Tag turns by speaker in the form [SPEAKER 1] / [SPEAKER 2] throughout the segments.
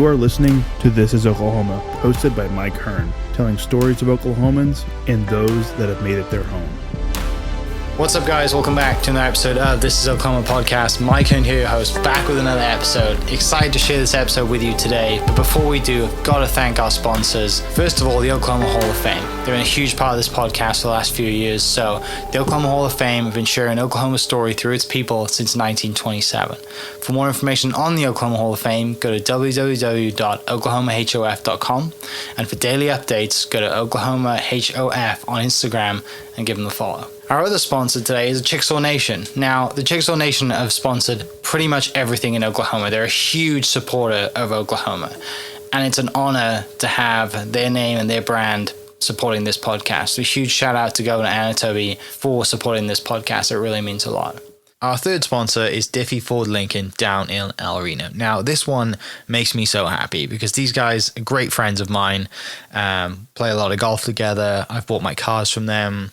[SPEAKER 1] You are listening to This is Oklahoma, hosted by Mike Hearn, telling stories of Oklahomans and those that have made it their home.
[SPEAKER 2] What's up, guys? Welcome back to another episode of This is Oklahoma podcast. Mike Hearn here, your host, back with another episode. Excited to share this episode with you today. But before we do, I've got to thank our sponsors. First of all, the Oklahoma Hall of Fame. They've been a huge part of this podcast for the last few years. So the Oklahoma Hall of Fame have been sharing Oklahoma's story through its people since 1927. For more information on the Oklahoma Hall of Fame, go to www.oklahomahof.com. And for daily updates, go to oklahomahof on Instagram and give them a follow. Our other sponsor today is Chickasaw Nation. Now, the Chickasaw Nation have sponsored pretty much everything in Oklahoma. They're a huge supporter of Oklahoma. And it's an honor to have their name and their brand supporting this podcast. So a huge shout out to Governor Anatoby for supporting this podcast. It really means a lot. Our third sponsor is Diffie Ford Lincoln down in El Reno. Now, this one makes me so happy because these guys are great friends of mine, play a lot of golf together. I've bought my cars from them,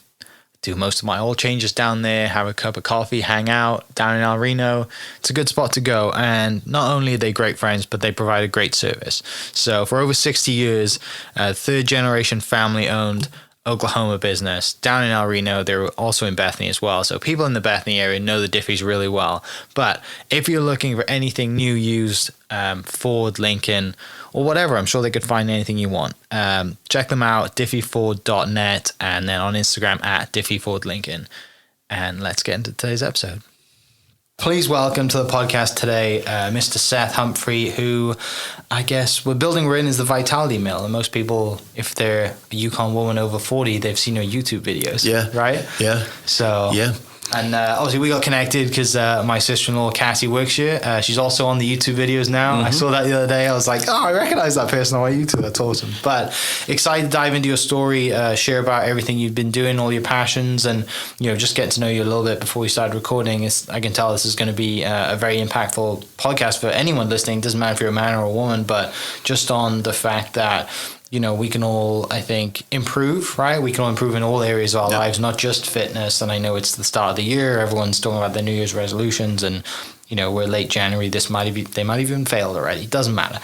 [SPEAKER 2] do most of my oil changes down there, have a cup of coffee, hang out down in El Reno. It's a good spot to go. And not only are they great friends, but they provide a great service. So for over 60 years, third generation family owned Oklahoma business down in El Reno. They're also in Bethany as well. So people in the Bethany area know the Diffies really well. But if you're looking for anything new, used, Ford, Lincoln, or whatever, I'm sure they could find anything you want. Check them out, diffieford.net, and then on Instagram at diffiefordlincoln. And let's get into today's episode. Please welcome to the podcast today, Mr. Seth Humphrey, who I guess we're building we're in is the Vitality Mill. And most people, if they're a Yukon woman over 40, they've seen her YouTube videos.
[SPEAKER 3] Yeah.
[SPEAKER 2] Right?
[SPEAKER 3] Yeah.
[SPEAKER 2] So,
[SPEAKER 3] yeah.
[SPEAKER 2] And obviously we got connected because my sister-in-law, Cassie, works here. She's also on the YouTube videos now. Mm-hmm. I saw that the other day. I was like, oh, I recognize that person on my YouTube. That's awesome. But excited to dive into your story, share about everything you've been doing, all your passions, and just get to know you a little bit before we started recording. I can tell this is going to be a very impactful podcast for anyone listening. It doesn't matter if you're a man or a woman, but just on the fact that we can all, I think, improve, right? We can all improve in all areas of our lives, not just fitness. And I know it's the start of the year. Everyone's talking about their New Year's resolutions and, we're late January. They might have even failed already. It doesn't matter.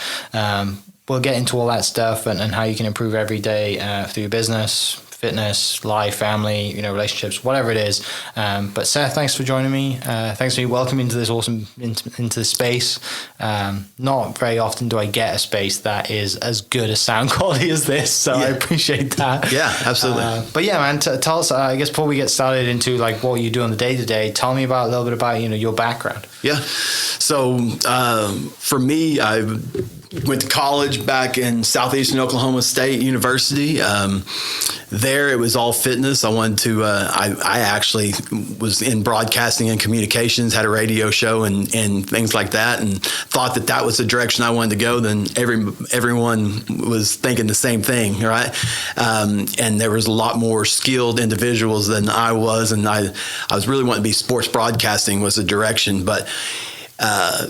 [SPEAKER 2] We'll get into all that stuff and how you can improve every day through your business, fitness, life, family, relationships, whatever it is. But Seth, thanks for joining me. Thanks for welcoming to this awesome into this space. Not very often do I get a space that is as good a sound quality as this, so I appreciate that.
[SPEAKER 3] Yeah, absolutely.
[SPEAKER 2] But yeah, man, tell us. I guess before we get started into like what you do on the day to day, tell me about a little bit about your background.
[SPEAKER 3] Yeah. So for me, I went to college back in Southeastern Oklahoma State University. There, it was all fitness. I wanted to. I actually was in broadcasting and communications, had a radio show and things like that, and thought that was the direction I wanted to go. Then everyone was thinking the same thing, right? And there was a lot more skilled individuals than I was, and I was really wanting to be sports broadcasting was the direction, but.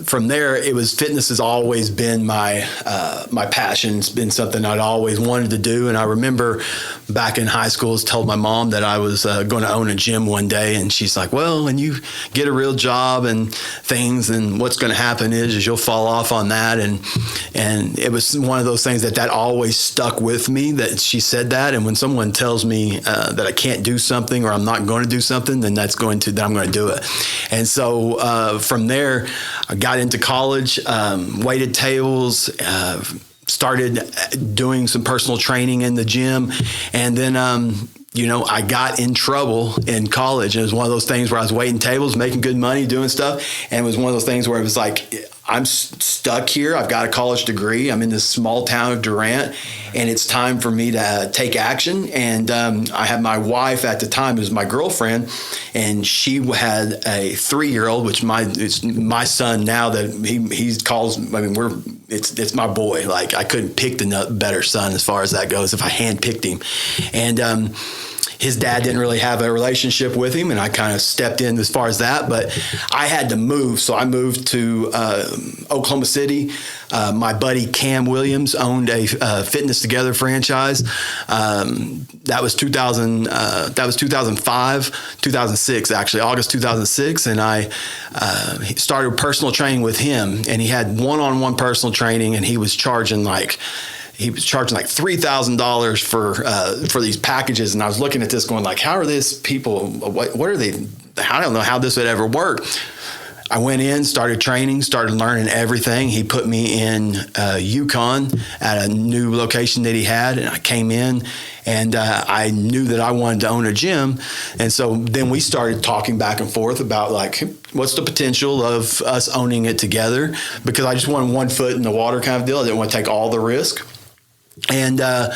[SPEAKER 3] From there, it was fitness has always been my passion. It's been something I'd always wanted to do. And I remember back in high school, I told my mom that I was going to own a gym one day. And she's like, well, when you get a real job and things, and what's going to happen is you'll fall off on that. And it was one of those things that always stuck with me, that she said that. And when someone tells me that I can't do something or I'm not going to do something, then I'm going to do it. And so from there, I got into college, waited tables, started doing some personal training in the gym. And then, I got in trouble in college. And it was one of those things where I was waiting tables, making good money, doing stuff. And it was one of those things where it was like, I'm stuck here. I've got a college degree. I'm in this small town of Durant, and it's time for me to take action. And I had my wife at the time, who was my girlfriend, and she had a 3-year-old, which it's my son now that he calls. I mean, it's my boy. Like, I couldn't pick the better son as far as that goes if I handpicked him, and. His dad didn't really have a relationship with him, and I kind of stepped in as far as that. But I had to move, so I moved to Oklahoma City, My buddy Cam Williams owned a Fitness Together franchise. That was 2005, 2006, actually, August 2006. And I started personal training with him, and he had one-on-one personal training, and he was charging like $3,000 for these packages. And I was looking at this going like, how are these people, what are they, I don't know how this would ever work. I went in, started training, started learning everything. He put me in Yukon at a new location that he had, and I came in, and I knew that I wanted to own a gym. And so then we started talking back and forth about like, what's the potential of us owning it together? Because I just wanted one foot in the water kind of deal. I didn't want to take all the risk. And I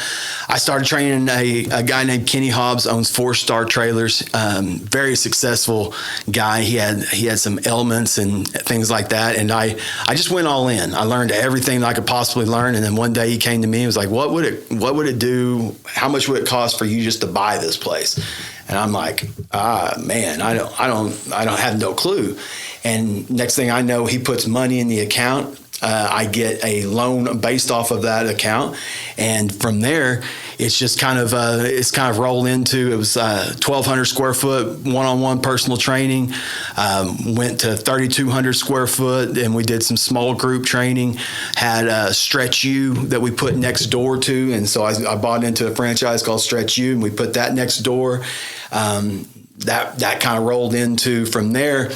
[SPEAKER 3] started training a guy named Kenny Hobbs, owns 4-Star Trailers, very successful guy. He had some elements and things like that. And I just went all in. I learned everything that I could possibly learn. And then one day he came to me and was like, what would it do? How much would it cost for you just to buy this place? And I'm like, man, I don't have no clue. And next thing I know, he puts money in the account. I get a loan based off of that account, and from there, it's just kind of rolled into. It was 1,200 square foot one-on-one personal training. Went to 3,200 square foot, and we did some small group training. Had Stretch U that we put next door to, and so I bought into a franchise called Stretch U, and we put that next door. That kind of rolled into from there.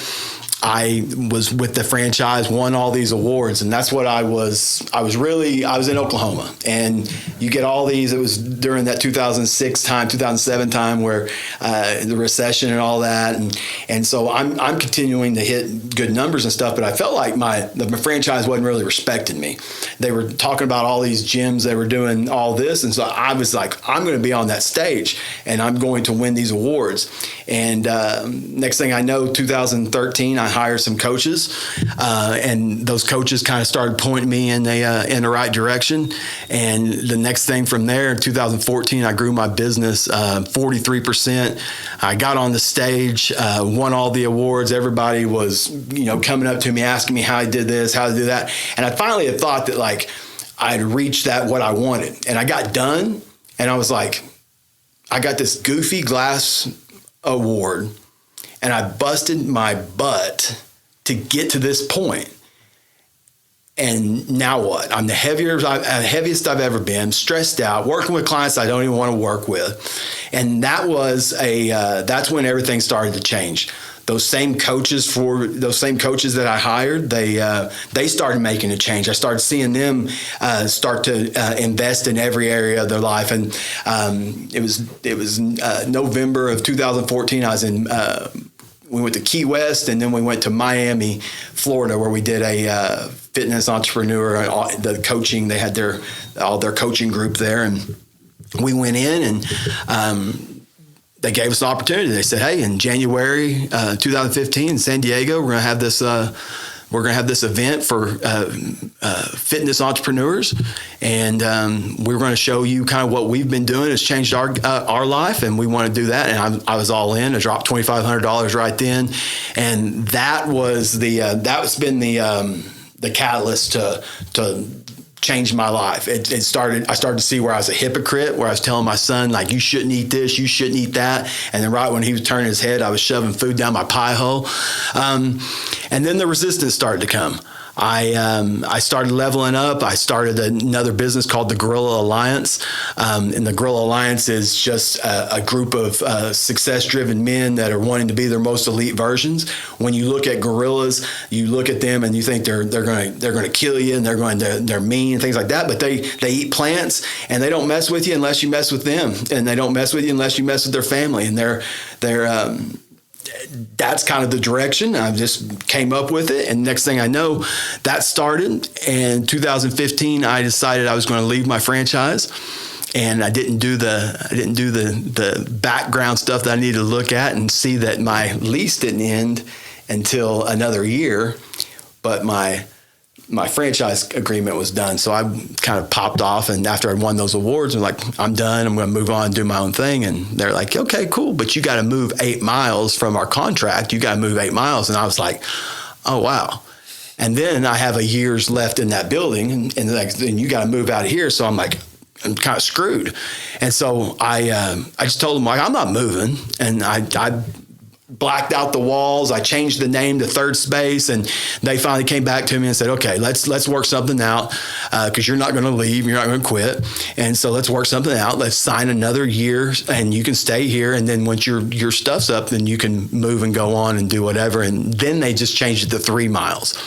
[SPEAKER 3] I was with the franchise, won all these awards, and that's what I was in Oklahoma, and you get all these. It was during that 2007 time where the recession and all that, and so I'm continuing to hit good numbers and stuff, but I felt like my franchise wasn't really respecting me. They were talking about all these gyms, they were doing all this, and so I was like, I'm going to be on that stage, and I'm going to win these awards. And next thing I know, 2013, I hired some coaches, and those coaches kind of started pointing me in the right direction. And the next thing from there, in 2014, I grew my business 43%. I got on the stage, won all the awards. Everybody was, coming up to me, asking me how I did this, how to do that. And I finally had thought that like I'd reached what I wanted. And I got done, and I was like, I got this goofy glass award, and I busted my butt to get to this point. And now what? I'm the heaviest I've ever been, stressed out, working with clients I don't even want to work with. And that's when everything started to change. Those same coaches that I hired, they started making a change. I started seeing them start to invest in every area of their life. And it was November of 2014. We went to Key West, and then we went to Miami, Florida, where we did a fitness entrepreneur, the coaching. They had all their coaching group there, and we went in, and they gave us an opportunity. They said, "Hey, in January 2015 in San Diego, we're going to have this event for fitness entrepreneurs, and we're going to show you kind of what we've been doing. It's changed our life, and we want to do that." And I was all in. I dropped $2,500 right then, and that's been the catalyst to changed my life. I started to see where I was a hypocrite, where I was telling my son, like, you shouldn't eat this, you shouldn't eat that. And then right when he was turning his head, I was shoving food down my pie hole. And then the resistance started to come. I started leveling up. I started another business called the Gorilla Alliance. And the Gorilla Alliance is just a group of success-driven men that are wanting to be their most elite versions. When you look at gorillas, you look at them and you think they're going to kill you, and they're mean and things like that. But they eat plants, and they don't mess with you unless you mess with them, and they don't mess with you unless you mess with their family. And that's kind of the direction. I just came up with it, and next thing I know, that started. And 2015, I decided I was going to leave my franchise, and I didn't do the background stuff that I needed to look at and see that my lease didn't end until another year, but my franchise agreement was done. So I kind of popped off, and after I won those awards, I'm like, I'm done. I'm going to move on and do my own thing. And they're like, okay, cool, but you got to move 8 miles from our contract. You got to move 8 miles. And I was like, oh, wow. And then I have a year's left in that building, and like, then you got to move out of here. So I'm like, I'm kind of screwed. And so I just told them, like, I'm not moving. And I blacked out the walls. I changed the name to Third Space, and they finally came back to me and said, okay, let's work something out, because you're not going to leave. You're not going to quit. And so let's work something out. Let's sign another year, and you can stay here. And then once your stuff's up, then you can move and go on and do whatever. And then they just changed it to 3 miles.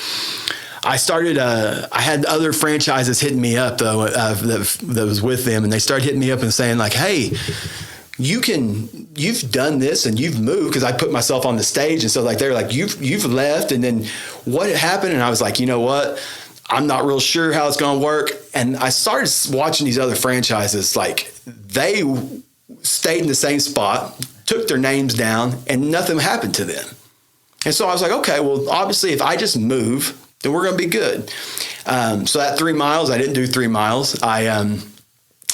[SPEAKER 3] I started, I had other franchises hitting me up, though, that was with them, and they started hitting me up and saying, like, hey, you've done this and you've moved, because I put myself on the stage. And so, like, they're like, you've left, and then what happened? And I was like, you know what? I'm not real sure how it's going to work. And I started watching these other franchises, like, they stayed in the same spot, took their names down, and nothing happened to them. And so I was like, okay, well, obviously, if I just move, then we're going to be good. So that 3 miles, I didn't do 3 miles.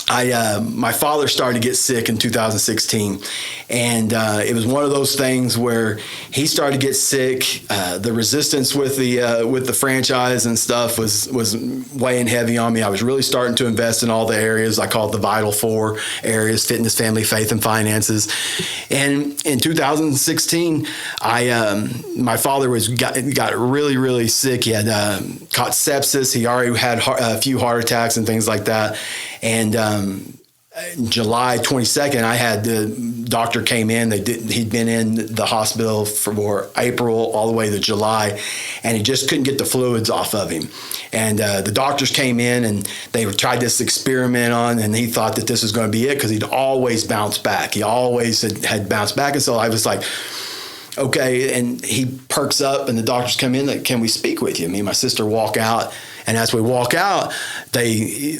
[SPEAKER 3] My father started to get sick in 2016, and it was one of those things where he started to get sick. The resistance with the franchise and stuff was weighing heavy on me. I was really starting to invest in all the areas I call it the Vital 4 areas: fitness, family, faith, and finances. And in 2016, my father got really, really sick. He had caught sepsis. He already had a few heart attacks and things like that. And July 22nd, I had the doctor came in. He'd been in the hospital for April all the way to July, and he just couldn't get the fluids off of him. And the doctors came in, and they tried this experiment on, and he thought that this was going to be it, because he'd always bounced back. He always had bounced back. And so I was like, okay. And he perks up, and the doctors come in, like, can we speak with you? Me and my sister walk out. And as we walk out, he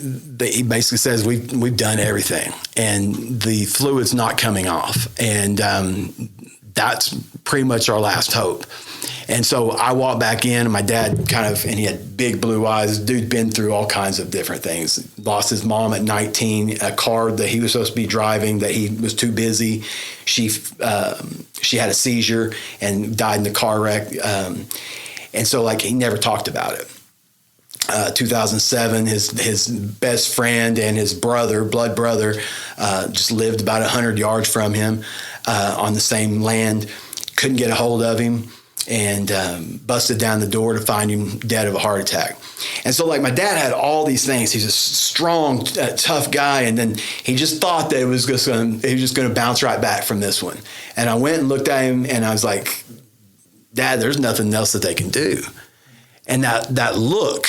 [SPEAKER 3] basically says, we've done everything, and the fluid's not coming off. And that's pretty much our last hope. And so I walked back in, and my dad and he had big blue eyes. Dude'd been through all kinds of different things. Lost his mom at 19, a car that he was supposed to be driving that he was too busy. She had a seizure and died in the car wreck. And so, like, he never talked about it. 2007, his best friend and his blood brother, just lived about 100 yards from him on the same land. Couldn't get a hold of him, and busted down the door to find him dead of a heart attack. And so, like, my dad had all these things. He's a strong, tough guy, and then he just thought that he was just going to bounce right back from this one. And I went and looked at him, and I was like, Dad, there's nothing else that they can do. And that look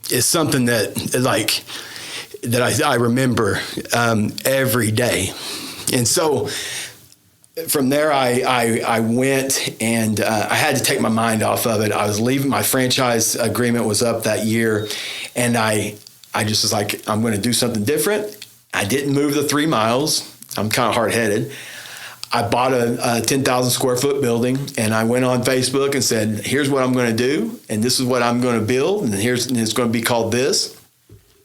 [SPEAKER 3] is something that I remember every day. And so from there, I went, and I had to take my mind off of it. I was leaving. My franchise agreement was up that year, and I just was like, I'm going to do something different. I didn't move the 3 miles. I'm kind of hard-headed. I bought a 10,000 square foot building, and I went on Facebook and said, here's what I'm going to do, and this is what I'm going to build, and it's going to be called this.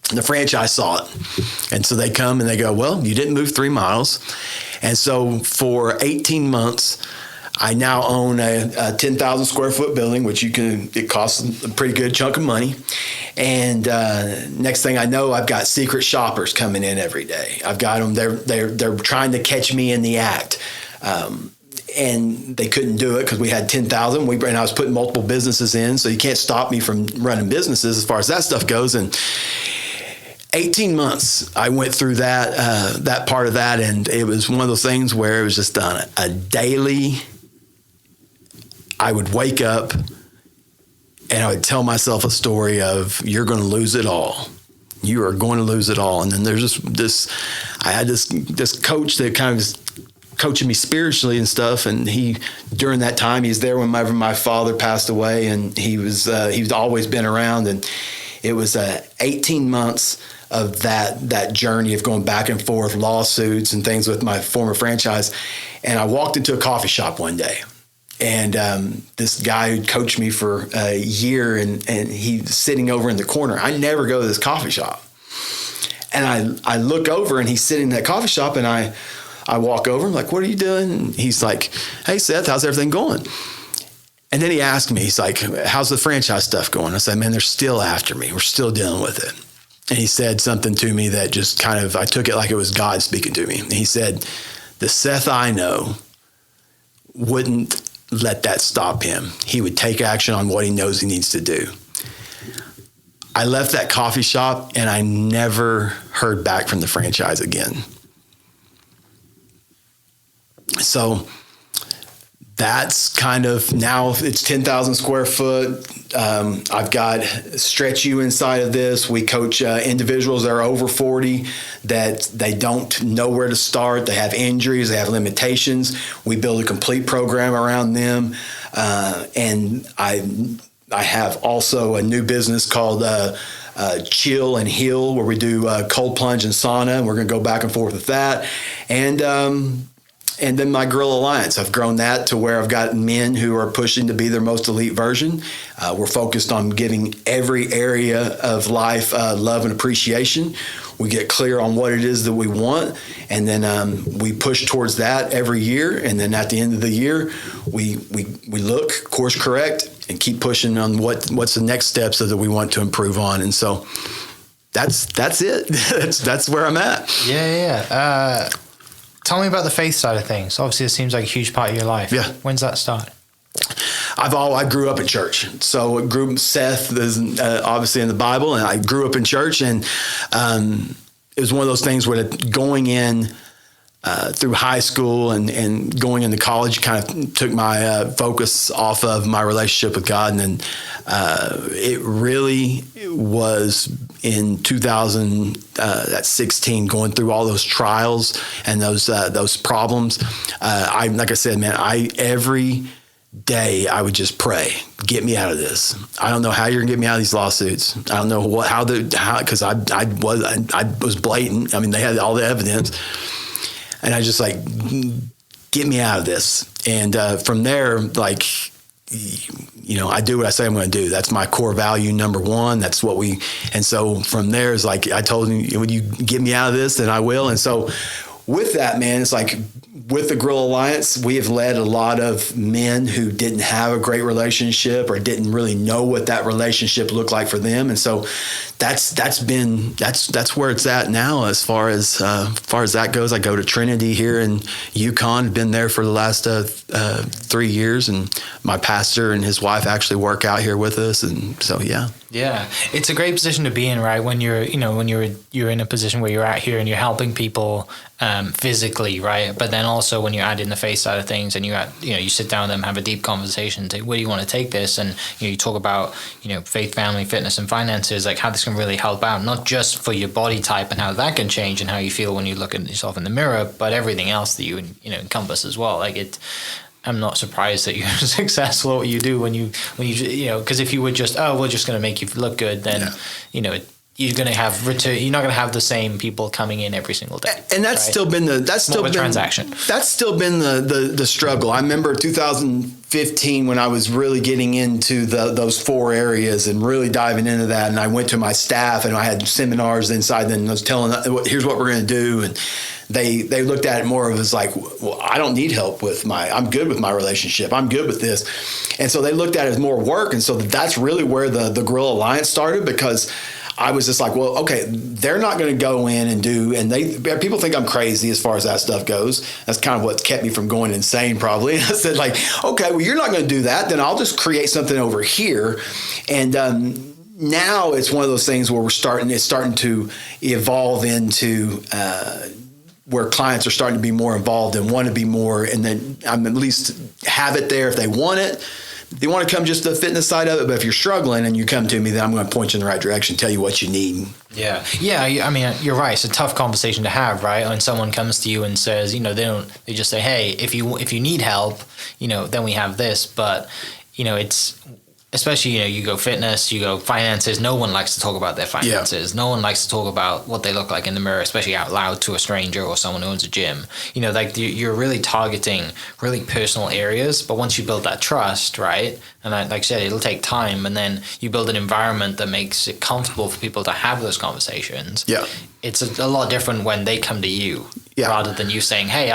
[SPEAKER 3] And the franchise saw it. And so they come and they go, well, you didn't move 3 miles. And so for 18 months, I now own a 10,000 square foot building, which it costs a pretty good chunk of money. And next thing I know, I've got secret shoppers coming in every day. I've got them. They're trying to catch me in the act. And they couldn't do it because we had 10,000. And I was putting multiple businesses in, so you can't stop me from running businesses as far as that stuff goes. And 18 months, I went through that part of that, and it was one of those things where it was just on a daily. I would wake up and I would tell myself a story of, you're going to lose it all. You are going to lose it all. And then there's I had this coach that kind of was coaching me spiritually and stuff. And during that time, he's there whenever my father passed away, and he's always been around. And it was 18 months of that journey of going back and forth, lawsuits and things with my former franchise. And I walked into a coffee shop one day. And this guy who coached me for a year, and he's sitting over in the corner. I never go to this coffee shop. And I look over, and he's sitting in that coffee shop, and I walk over. I'm like, what are you doing? And he's like, hey, Seth, how's everything going? And then he asked me, he's like, how's the franchise stuff going? I said, man, they're still after me. We're still dealing with it. And he said something to me that just kind of, I took it like it was God speaking to me. And he said, the Seth I know wouldn't let that stop him. He would take action on what he knows he needs to do. I left that coffee shop and I never heard back from the franchise again. So that's kind of, now it's 10,000 square foot. I've got Stretch You inside of this. We coach individuals that are over 40 that they don't know where to start. They have injuries. They have limitations. We build a complete program around them. And I have also a new business called Chill and Heal, where we do cold plunge and sauna. And we're going to go back and forth with that. And then my Grill Alliance, I've grown that to where I've got men who are pushing to be their most elite version. We're focused on giving every area of life love and appreciation. We get clear on what it is that we want, and then we push towards that every year. And then at the end of the year, we look, course correct, and keep pushing on what's the next steps that we want to improve on. And so that's it. that's where I'm at.
[SPEAKER 2] Yeah. Tell me about the faith side of things. Obviously, it seems like a huge part of your life.
[SPEAKER 3] Yeah.
[SPEAKER 2] When's that start?
[SPEAKER 3] I grew up in church. So Seth is obviously in the Bible, and I grew up in church, and it was one of those things where going in through high school and going into college kind of took my focus off of my relationship with God. And then it really was in 2016, going through all those trials and those problems. Like I said, man, every day I would just pray, get me out of this. I don't know how you're gonna get me out of these lawsuits. I don't know because I was blatant. I mean, they had all the evidence. And I just like, get me out of this. And from there, like, I do what I say I'm going to do. That's my core value, number one. That's what and so from there is like, I told him, when you get me out of this, then I will. And so with that, man, it's like with the Grill Alliance, we have led a lot of men who didn't have a great relationship or didn't really know what that relationship looked like for them. And so that's where it's at now as far as that goes. I go to Trinity here in Yukon, been there for the last 3 years, and my pastor and his wife actually work out here with us. And so, yeah.
[SPEAKER 2] Yeah, it's a great position to be in, right? When you're in a position where you're out here and you're helping people physically, right? But then also when you're adding the faith side of things, and you sit down with them, have a deep conversation. Where do you want to take this? And you talk about faith, family, fitness, and finances, like how this can really help out, not just for your body type and how that can change and how you feel when you look at yourself in the mirror, but everything else that you encompass as well. Like it. I'm not surprised that you're successful at what you do when you because if you were just, we're just going to make you look good, then you're going to have return. You're not going to have the same people coming in every single day. And that's
[SPEAKER 3] still been the
[SPEAKER 2] transaction.
[SPEAKER 3] That's still been the struggle. I remember 2015 when I was really getting into those 4 areas and really diving into that. And I went to my staff and I had seminars inside them and I was telling them, here's what we're going to do. And they looked at it more of as like, well, I don't need help I'm good with my relationship. I'm good with this. And so they looked at it as more work. And so that's really where the Grill Alliance started, because I was just like, well, okay, they're not going to go in and do, and people think I'm crazy as far as that stuff goes. That's kind of what kept me from going insane probably. And I said like, okay, well, you're not going to do that. Then I'll just create something over here. And, now it's one of those things where it's starting to evolve into, where clients are starting to be more involved and want to be more, and then I'm at least have it there if they want it. If they want to come just to the fitness side of it, but if you're struggling and you come to me, then I'm going to point you in the right direction, tell you what you need.
[SPEAKER 2] Yeah. I mean, you're right. It's a tough conversation to have, right? When someone comes to you and says, they just say, hey, if you need help, then we have this, but it's. Especially, you go fitness, you go finances. No one likes to talk about their finances. Yeah. No one likes to talk about what they look like in the mirror, especially out loud to a stranger or someone who owns a gym. Like you're really targeting really personal areas. But once you build that trust, right? And like I said, it'll take time. And then you build an environment that makes it comfortable for people to have those conversations.
[SPEAKER 3] Yeah.
[SPEAKER 2] it's a lot different when they come to you rather than you saying, hey,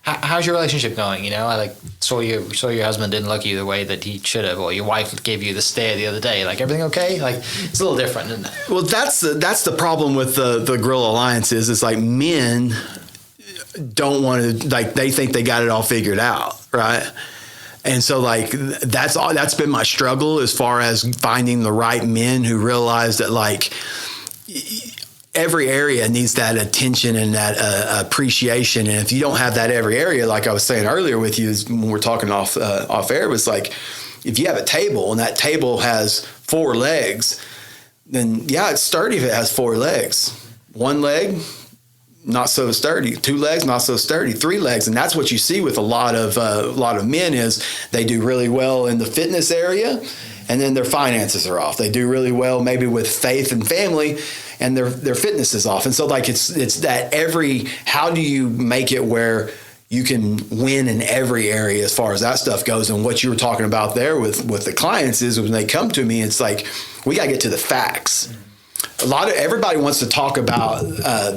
[SPEAKER 2] how's your relationship going? I like saw your husband didn't look at you the way that he should have, or your wife gave you the stare the other day. Like, everything okay? Like, it's a little different, isn't it?
[SPEAKER 3] Well, that's the problem with the Guerrilla Alliance is like men don't want to, like, they think they got it all figured out, right? And so, like, that's been my struggle as far as finding the right men who realize that, like, every area needs that attention and that appreciation. And if you don't have that every area, like I was saying earlier with you when we're talking off air, was like, if you have a table and that table has 4 legs, then it's sturdy if it has 4 legs. 1 leg, not so sturdy. 2 legs, not so sturdy. 3 legs, and that's what you see with a lot of men is they do really well in the fitness area, and then their finances are off. They do really well maybe with faith and family, and their fitness is off. And so, like, it's that how do you make it where you can win in every area as far as that stuff goes? And what you were talking about there with the clients is when they come to me, it's like, we got to get to the facts. Everybody wants to talk about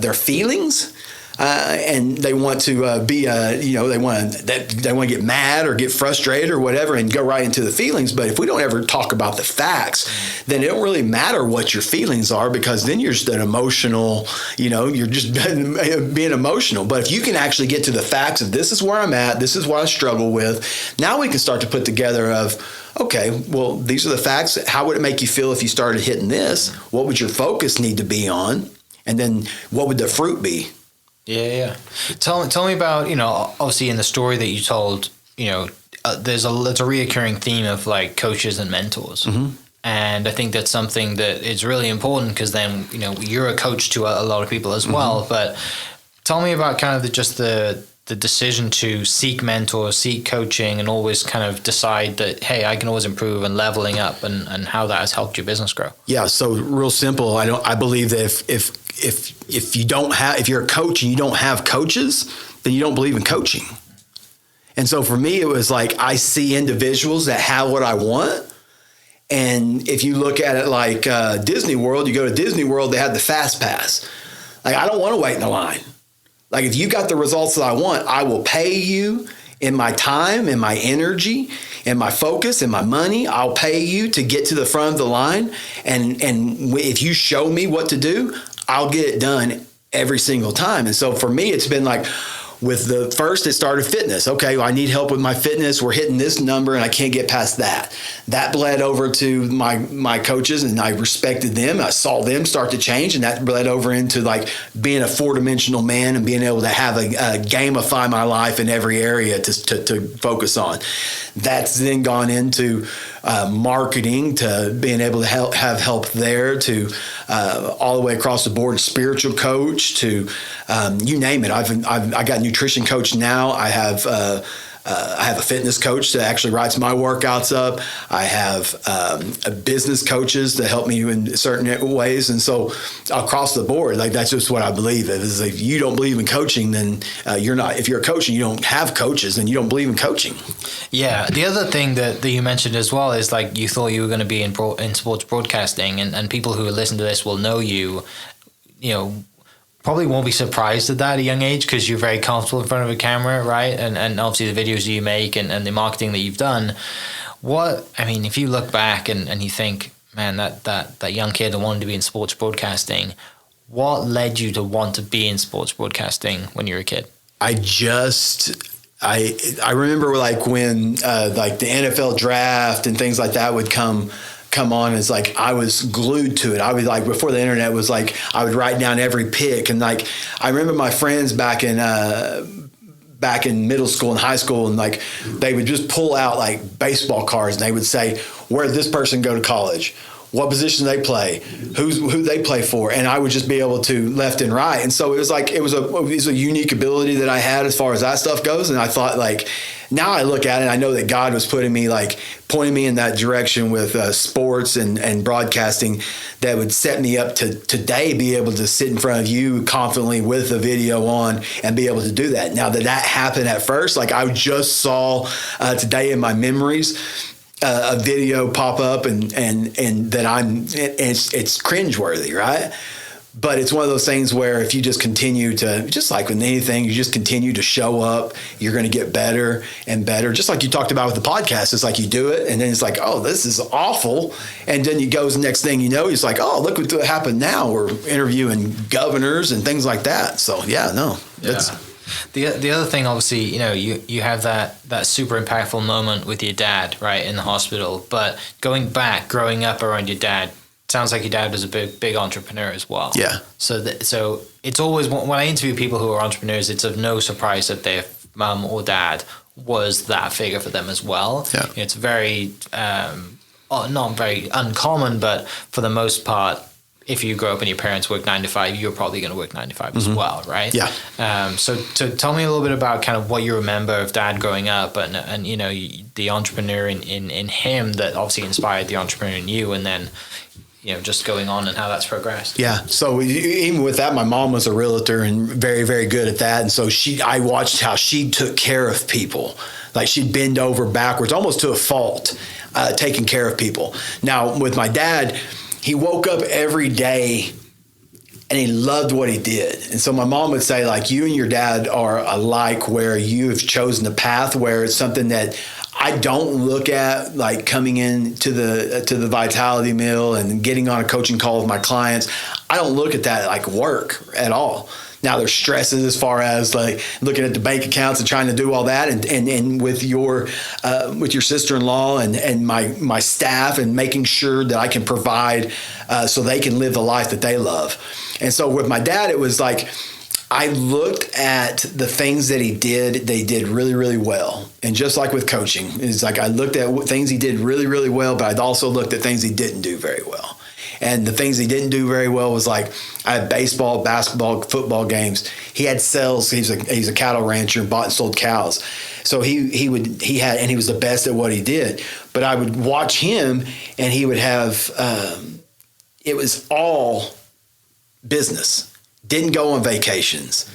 [SPEAKER 3] their feelings, and they want to they want to get mad or get frustrated or whatever and go right into the feelings. But if we don't ever talk about the facts, then it don't really matter what your feelings are, because then you're just an emotional, you're just being emotional. But if you can actually get to the facts of, this is where I'm at, this is what I struggle with, now we can start to put together okay, well, these are the facts. How would it make you feel if you started hitting this? What would your focus need to be on? And then what would the fruit be?
[SPEAKER 2] Yeah. Tell me about, obviously in the story that you told, there's a reoccurring theme of, like, coaches and mentors. Mm-hmm. And I think that's something that is really important, because then, you're a coach to a lot of people as well. Mm-hmm. But tell me about kind of the decision to seek mentors, seek coaching, and always kind of decide that, hey, I can always improve, and leveling up, and how that has helped your business grow. Yeah.
[SPEAKER 3] So real simple. I believe that if you're a coach and you don't have coaches, then you don't believe in coaching. And so for me, it was like, I see individuals that have what I want. And if you look at it like Disney World, you go to Disney World, they have the fast pass. Like, I don't want to wait in the line. Like, if you got the results that I want, I will pay you in my time, in my energy, in my focus, in my money. I'll pay you to get to the front of the line. And if you show me what to do, I'll get it done every single time. And so for me, it's been like, with the first, it started fitness. Okay, well, I need help with my fitness. We're hitting this number and I can't get past that. That bled over to my coaches, and I respected them. I saw them start to change, and that bled over into, like, being a 4-dimensional man and being able to have a gamify my life in every area to focus on. That's then gone into marketing, to being able to have help there, to all the way across the board, spiritual coach, to you name it. I got a nutrition coach now. I have a fitness coach that actually writes my workouts up. I have business coaches that help me in certain ways. And so across the board, like, that's just what I believe. If you don't believe in coaching, then you're not. If you're a coach and you don't have coaches, then you don't believe in coaching.
[SPEAKER 2] Yeah. The other thing that you mentioned as well is, like, you thought you were going to be in sports broadcasting, and people who listen to this will know you, probably won't be surprised at that at a young age, because you're very comfortable in front of a camera, right? And obviously the videos you make and the marketing that you've done. If you look back and you think, man, that young kid that wanted to be in sports broadcasting, what led you to want to be in sports broadcasting when you were a kid? I
[SPEAKER 3] remember, like, when like the NFL draft and things like that would come on, it's like I was glued to it. I was like, before the internet was like, I would write down every pick. And, like, I remember my friends back in middle school and high school, and, like, they would just pull out, like, baseball cards, and they would say, where did this person go to college? What position they play, who they play for, and I would just be able to left and right. And so it was like, it was a unique ability that I had as far as that stuff goes. And I thought, like, now I look at it, I know that God was pointing me in that direction with sports and broadcasting, that would set me up to today be able to sit in front of you confidently with a video on and be able to do that. Now that happened at first, like, I just saw today in my memories, a video pop up and that it's cringeworthy, right? But it's one of those things where if you just continue to, just like with anything, you just continue to show up, you're going to get better and better. Just like you talked about with the podcast, it's like you do it and then it's like, oh, this is awful. And then you go, the next thing you know, it's like, oh, look what happened now. We're interviewing governors and things like that. So yeah, no.
[SPEAKER 2] The other thing, obviously, you have that super impactful moment with your dad, right, in the hospital. But growing up around your dad, sounds like your dad was a big entrepreneur as well.
[SPEAKER 3] Yeah.
[SPEAKER 2] So it's always, when I interview people who are entrepreneurs, it's of no surprise that their mum or dad was that figure for them as well.
[SPEAKER 3] Yeah.
[SPEAKER 2] It's very, not very uncommon, but for the most part, if you grow up and your parents work 9 to 5, you're probably going to work 9 to 5 as well, right?
[SPEAKER 3] Yeah.
[SPEAKER 2] So tell me a little bit about kind of what you remember of dad growing up and the entrepreneur in him that obviously inspired the entrepreneur in you, and then just going on and how that's progressed.
[SPEAKER 3] Yeah. So even with that, my mom was a realtor and very, very good at that. And so I watched how she took care of people. Like she'd bend over backwards, almost to a fault, taking care of people. Now with my dad, he woke up every day and he loved what he did. And so my mom would say, like, you and your dad are alike, where you have chosen a path where it's something that I don't look at, like coming in to the Vitality Mill and getting on a coaching call with my clients. I don't look at that like work at all. Now there's stresses as far as like looking at the bank accounts and trying to do all that, and with your sister-in-law and my staff, and making sure that I can provide so they can live the life that they love. And so with my dad, it was like I looked at the things that he did, they did really, really well. And just like with coaching, it's like I looked at things he did really, really well, but I'd also looked at things he didn't do very well. And the things he didn't do very well was like I had baseball, basketball, football games. He had sales. He's a cattle rancher and bought and sold cows. So he was the best at what he did. But I would watch him and he would have it was all business. Didn't go on vacations.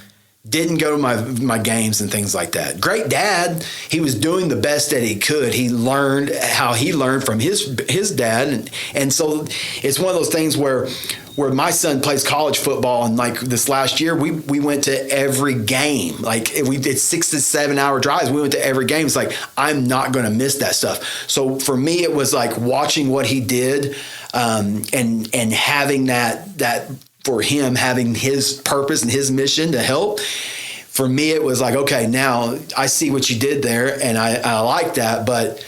[SPEAKER 3] Didn't go to my games and things like that. Great dad. He was doing the best that he could. He learned how he learned from his dad. And so it's one of those things where my son plays college football, and like this last year, we went to every game. Like we did 6 to 7 hour drives. We went to every game. It's like, I'm not going to miss that stuff. So for me, it was like watching what he did and having that for him, having his purpose and his mission to help. For me, it was like, okay, now I see what you did there, and I like that. But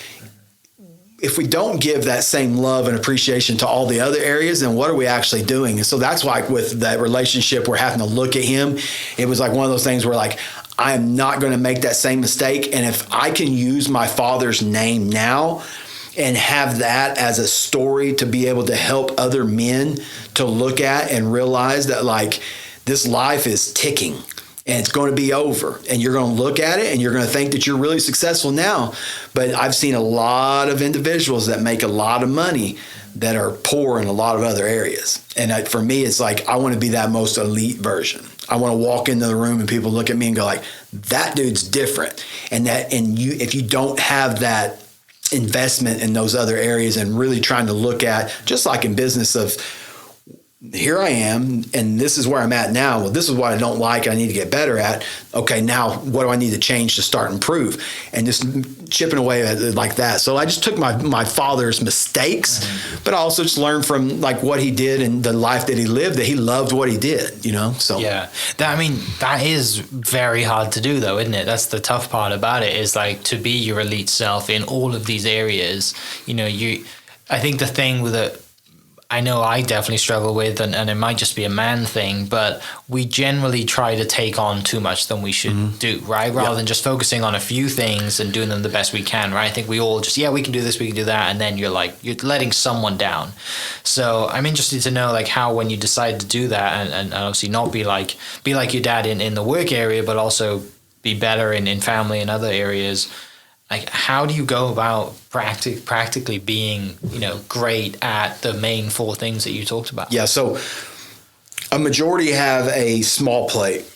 [SPEAKER 3] if we don't give that same love and appreciation to all the other areas, then what are we actually doing? And so that's why with that relationship, we're having to look at him. It was like one of those things where like, I am not going to make that same mistake. And if I can use my father's name now and have that as a story to be able to help other men to look at and realize that like this life is ticking and it's going to be over, and you're going to look at it and you're going to think that you're really successful now. But I've seen a lot of individuals that make a lot of money that are poor in a lot of other areas. And for me, it's like, I want to be that most elite version. I want to walk into the room and people look at me and go like, that dude's different. And if you don't have that investment in those other areas and really trying to look at, just like in business, of here I am and this is where I'm at now. Well, this is what I don't like. I need to get better at. Okay, now what do I need to change to start improve? And just chipping away at it like that. So I just took my father's mistakes, but I also just learned from like what he did and the life that he lived, that he loved what he did, So
[SPEAKER 2] yeah, that is very hard to do though, isn't it? That's the tough part about it, is like to be your elite self in all of these areas. I think the thing with it, I know I definitely struggle with, and it might just be a man thing, but we generally try to take on too much than we should do, right? Rather than just focusing on a few things and doing them the best we can, right? I think we all just, we can do this, we can do that, and then you're letting someone down. So I'm interested to know like how, when you decide to do that and obviously not be like your dad in the work area, but also be better in family and other areas, like how do you go about practically being, great at the main 4 things that you talked about? Yeah,
[SPEAKER 3] so a majority have a small plate.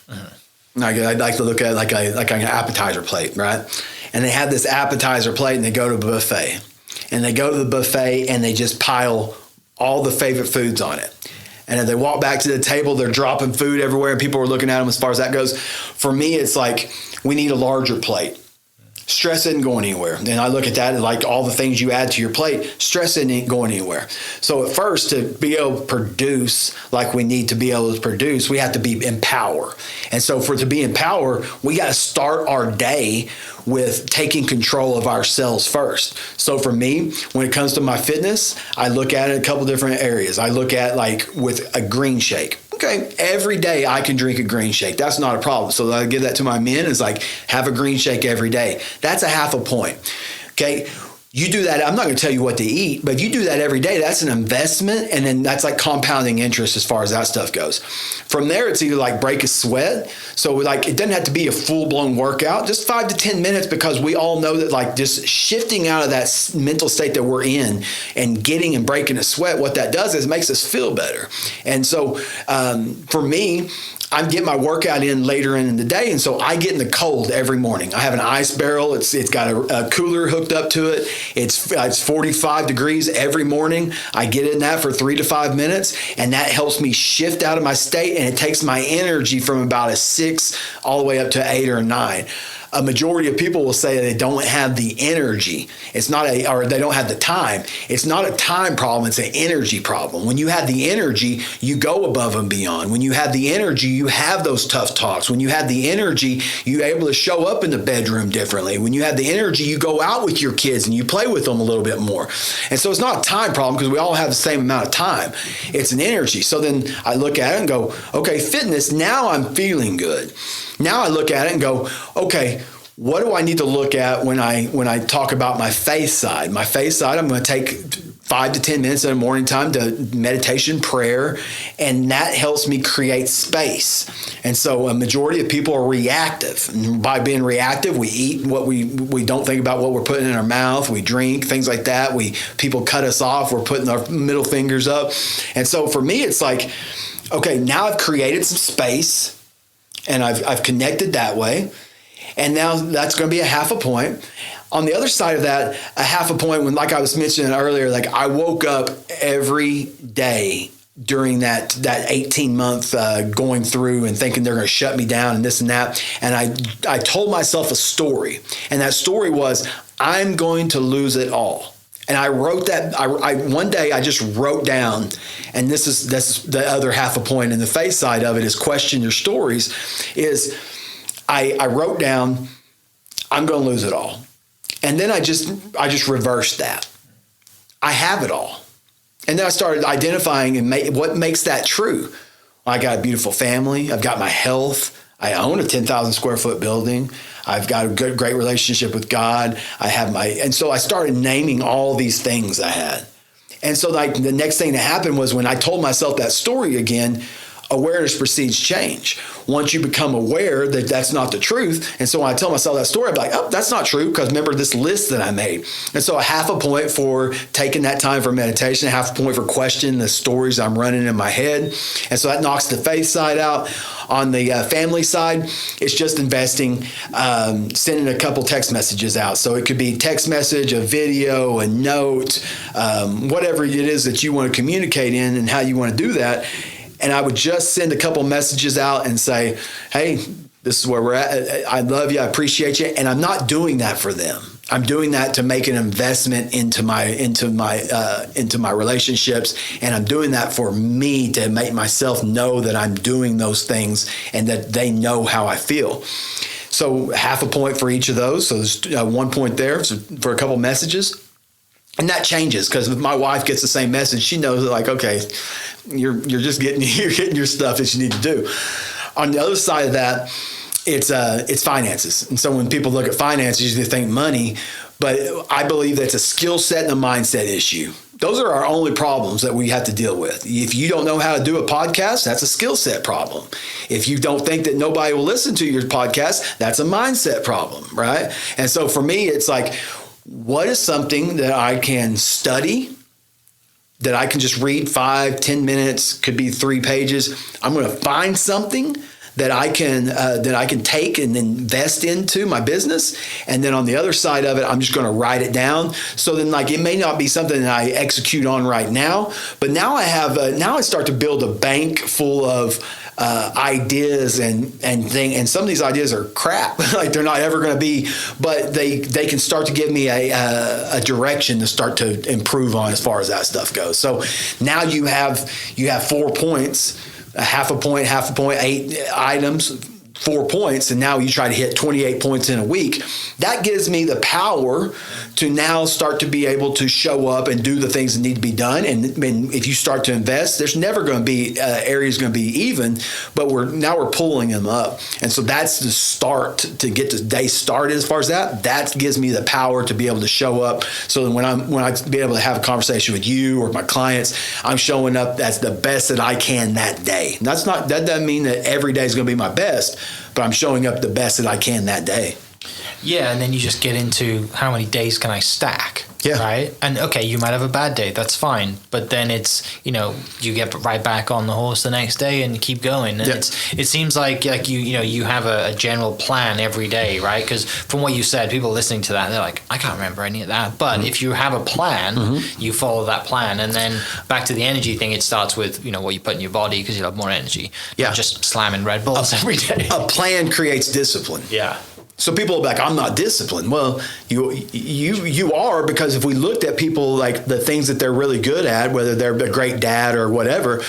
[SPEAKER 3] I'd like to look at like an appetizer plate, right? And they have this appetizer plate and they go to a buffet. And they go to the buffet and they just pile all the favorite foods on it. And if they walk back to the table, they're dropping food everywhere and people are looking at them as far as that goes. For me, it's like we need a larger plate. Stress isn't going anywhere. And I look at that as like all the things you add to your plate, stress isn't going anywhere. So at first, to be able to produce like we need to be able to produce, we have to be in power. And so to be in power, we got to start our day with taking control of ourselves first. So for me, when it comes to my fitness, I look at it a couple different areas. I look at like with a green shake. Okay, every day I can drink a green shake. That's not a problem. So I give that to my men is like, have a green shake every day. That's a half a point. Okay. You do that. I'm not going to tell you what to eat, but if you do that every day, that's an investment. And then that's like compounding interest as far as that stuff goes. From there, it's either like break a sweat. So like, it doesn't have to be a full blown workout, just 5 to 10 minutes, because we all know that like just shifting out of that mental state that we're in and getting and breaking a sweat, what that does is it makes us feel better. And so for me, I'm getting my workout in later in the day, and so I get in the cold every morning. I have an ice barrel. It's got a cooler hooked up to it. It's 45 degrees every morning. I get in that for 3 to 5 minutes, and that helps me shift out of my state, and it takes my energy from about a 6 all the way up to 8 or 9. A majority of people will say they don't have the energy. Or they don't have the time. It's not a time problem. It's an energy problem. When you have the energy, you go above and beyond. When you have the energy, you have those tough talks. When you have the energy, you're able to show up in the bedroom differently. When you have the energy, you go out with your kids and you play with them a little bit more. And so it's not a time problem because we all have the same amount of time. It's an energy. So then I look at it and go, okay, fitness, now I'm feeling good. Now I look at it and go, okay, what do I need to look at when I talk about my faith side? My faith side, I'm going to take 5 to 10 minutes in the morning time to meditation, prayer, and that helps me create space. And so a majority of people are reactive. And by being reactive, we eat what we don't think about what we're putting in our mouth. We drink, things like that. People cut us off. We're putting our middle fingers up. And so for me, it's like, okay, now I've created some space and I've connected that way. And now that's going to be a half a point. On the other side of that, a half a point when, like I was mentioning earlier, like I woke up every day during that 18-month going through and thinking they're going to shut me down and this and that. And I told myself a story. And that story was, I'm going to lose it all. And I wrote that. One day I just wrote down, and this is the other half a point. And the face side of it is question your stories. Is I wrote down, I'm going to lose it all, and then I just reversed that. I have it all, and then I started identifying and what makes that true. I got a beautiful family. I've got my health. I own a 10,000 square foot building. I've got a great relationship with God. And so I started naming all these things I had. And so like the next thing that happened was when I told myself that story again, awareness precedes change. Once you become aware that that's not the truth. And so when I tell myself that story, I'm like, oh, that's not true, because remember this list that I made. And so a half a point for taking that time for meditation, a half a point for questioning the stories I'm running in my head. And so that knocks the faith side out. On the family side, it's just investing, sending a couple text messages out. So it could be text message, a video, a note, whatever it is that you want to communicate in and how you want to do that. And I would just send a couple messages out and say, hey, this is where we're at. I love you. I appreciate you. And I'm not doing that for them. I'm doing that to make an investment into my relationships. And I'm doing that for me to make myself know that I'm doing those things and that they know how I feel. So half a point for each of those. So there's 1 point there for a couple messages. And that changes because if my wife gets the same message, she knows that like, okay, you're just getting your stuff that you need to do. On the other side of that, it's finances. And so when people look at finances, they think money, but I believe that's a skill set and a mindset issue. Those are our only problems that we have to deal with. If you don't know how to do a podcast, that's a skill set problem. If you don't think that nobody will listen to your podcast, that's a mindset problem, right? And so for me, it's like, what is something that I can study, that I can just read 5, 10 minutes, could be 3 pages. I'm going to find something that I can take and invest into my business. And then on the other side of it, I'm just going to write it down. So then, like, it may not be something that I execute on right now, but now I start to build a bank full of ideas and things. And some of these ideas are crap. Like, they're not ever going to be, but they can start to give me a direction to start to improve on as far as that stuff goes. So now you have 4 points, half a point, 8 items, 4 points, and now you try to hit 28 points in a week. That gives me the power to now start to be able to show up and do the things that need to be done. And if you start to invest, there's never going to be areas going to be even, but we're pulling them up. And so that's the start to get the day started. As far as that gives me the power to be able to show up. So that when I be able to have a conversation with you or my clients, I'm showing up as the best that I can that day. And that doesn't mean that every day is going to be my best, but I'm showing up the best that I can that day.
[SPEAKER 2] Yeah, and then you just get into how many days can I stack, right? And okay, you might have a bad day, that's fine, but then it's, you get right back on the horse the next day and keep going. And it seems like you have a general plan every day, right? Because from what you said, people listening to that, they're like, I can't remember any of that. But if you have a plan, you follow that plan. And then back to the energy thing, it starts with, what you put in your body, because you'll have more energy. Not just slamming Red Bulls every day.
[SPEAKER 3] A plan creates discipline.
[SPEAKER 2] Yeah.
[SPEAKER 3] So people are like, I'm not disciplined. Well, you are, because if we looked at people, like the things that they're really good at, whether they're a great dad or whatever,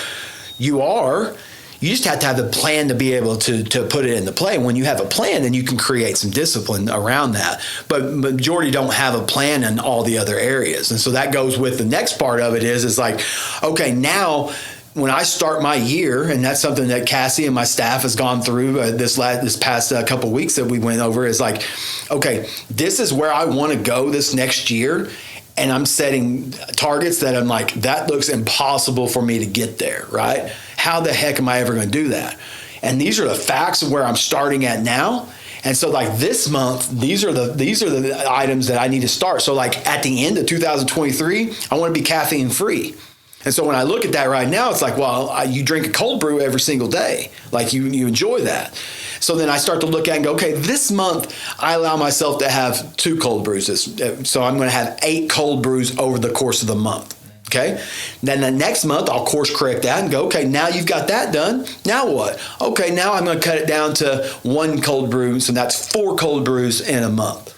[SPEAKER 3] you are. You just have to have the plan to be able to put it into play. When you have a plan, then you can create some discipline around that. But majority don't have a plan in all the other areas. And so that goes with the next part of it is like, okay, now when I start my year, and that's something that Cassie and my staff has gone through this past couple of weeks that we went over, is like, okay, this is where I want to go this next year. And I'm setting targets that I'm like, that looks impossible for me to get there, right? How the heck am I ever going to do that? And these are the facts of where I'm starting at now. And so, like, this month, these are the items that I need to start. So, like, at the end of 2023, I want to be caffeine free. And so when I look at that right now, it's like, well, you drink a cold brew every single day. Like, you enjoy that. So then I start to look at it and go, okay, this month I allow myself to have 2 cold brews. So I'm going to have 8 cold brews over the course of the month. Okay. Then the next month I'll course correct that and go, okay, now you've got that done. Now what? Okay, now I'm going to cut it down to 1 cold brew. So that's 4 cold brews in a month.